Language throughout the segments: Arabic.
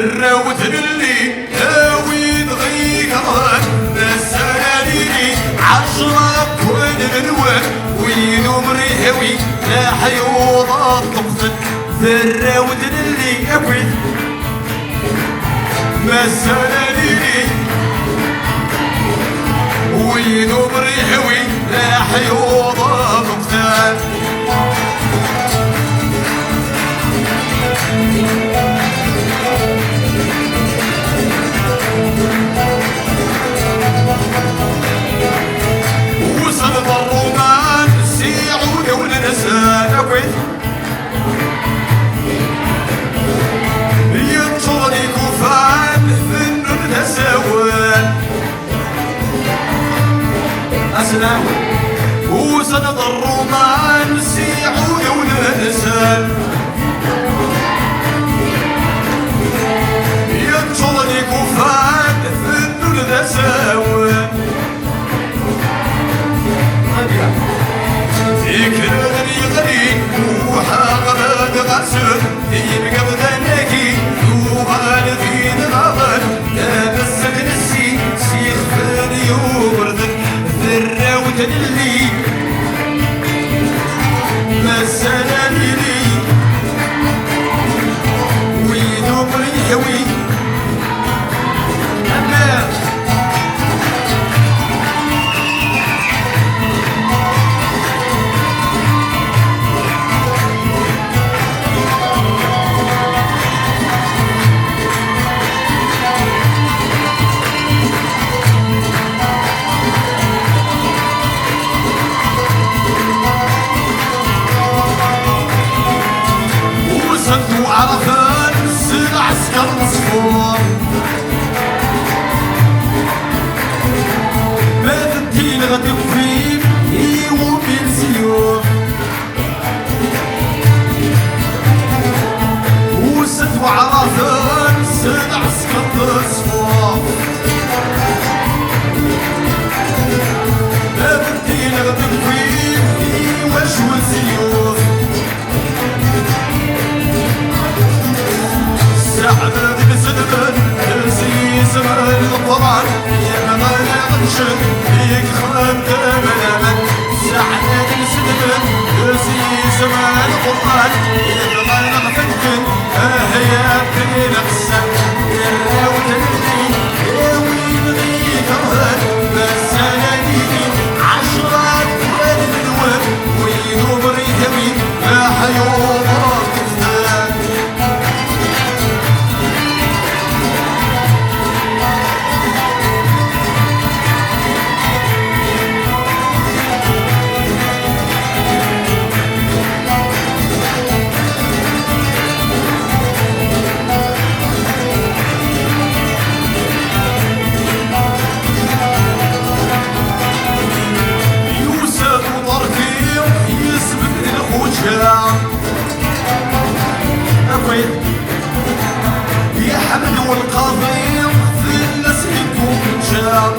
الروت اللي هاوي ضغيك رهن نسالي عشرة كون الوان وينو مريهوي لا حيوضة تقتل الروت اللي هاوي نسالي وينو مريهوي لا حيوضة تقتل وصل الرومان سيعود وننسى نقيت ينطلي كفان ذنو التساوان أسلام وصل الرومان سيعود وننسى ينطلي كفان ذنو التساوان يكرهني غريب وحاغرد غسل يبقى بذنكي وغال في نغضل لابس نسي سيخفاني وبردك ذرة وتدلي مسالاني لي ويدوم ريحوي أما عرفان سل عسكر مصفور ما الدين غادي يقفيم ايوا بين سيوف وسد وعرفان سل عسكر مصفور ما الدين غادي يقفيم ايوا شوال سيوف سعد بسلبن ترسي زمان القرآن يا مغانا غنشن فيك خرم تماما سعد بسلبن ترسي زمان القرآن يا مغانا غنشن هيا نفسك يا راوت اللي ياوي بغيك رهن بس انا ديني عشرة كوان الوان وينو بريهوي لا حيوضة يا حمد والقضية في الناس يكون جاب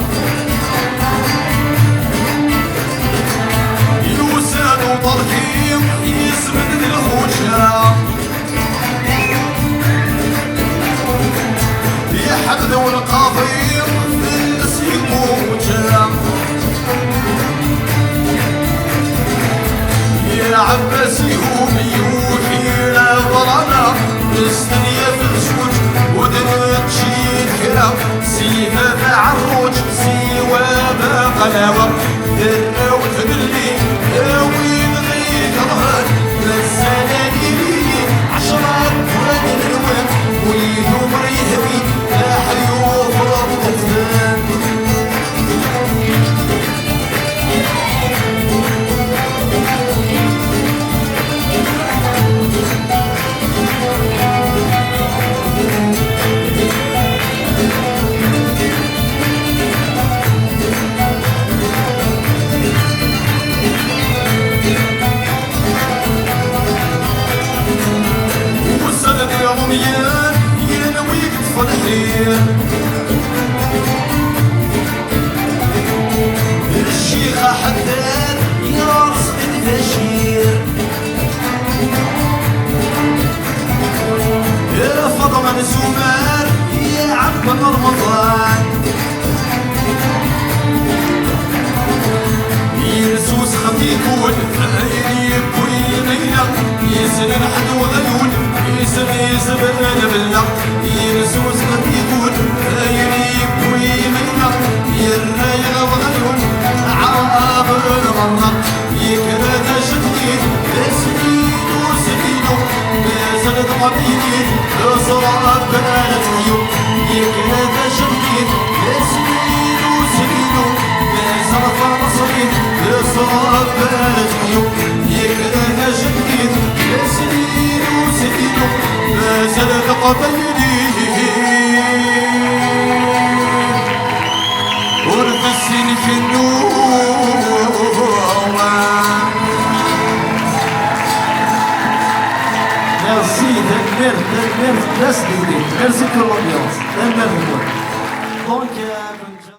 يوسان وطرقيم يسبد الخوشة يا حمد والقضية في الناس يكون جاب يا عباس يوحي لا ضرنا الدنيا في الزوج ودنيا تشيل كلام سيها في عروج سيوا بقلاوة درنا وتدلي وين غيك رهن مسالاني لي عشرة كوان الوان وينو مريهوي لا حيوف رب الزمان ينويك تفضحين الشيخة حداد يرقص البشير يا فاطمة الزمان رمضان ينسوس خفيفون فايري بوينينا يسر الحد وغيون يسر بلا ينسوس خفيفون فايري بوينينا يرايا وغيون عاب المرة يكرد شديد سنين وسنينو مازال ضميري صراب العيون يكرد شديد سنين وسنينو مازال فرصين صراب العيون يكرد شديد سنين وسنينو مازال ضميري ورث السن في النور Merci d'être merci pour l'ambiance. Merci. Donc,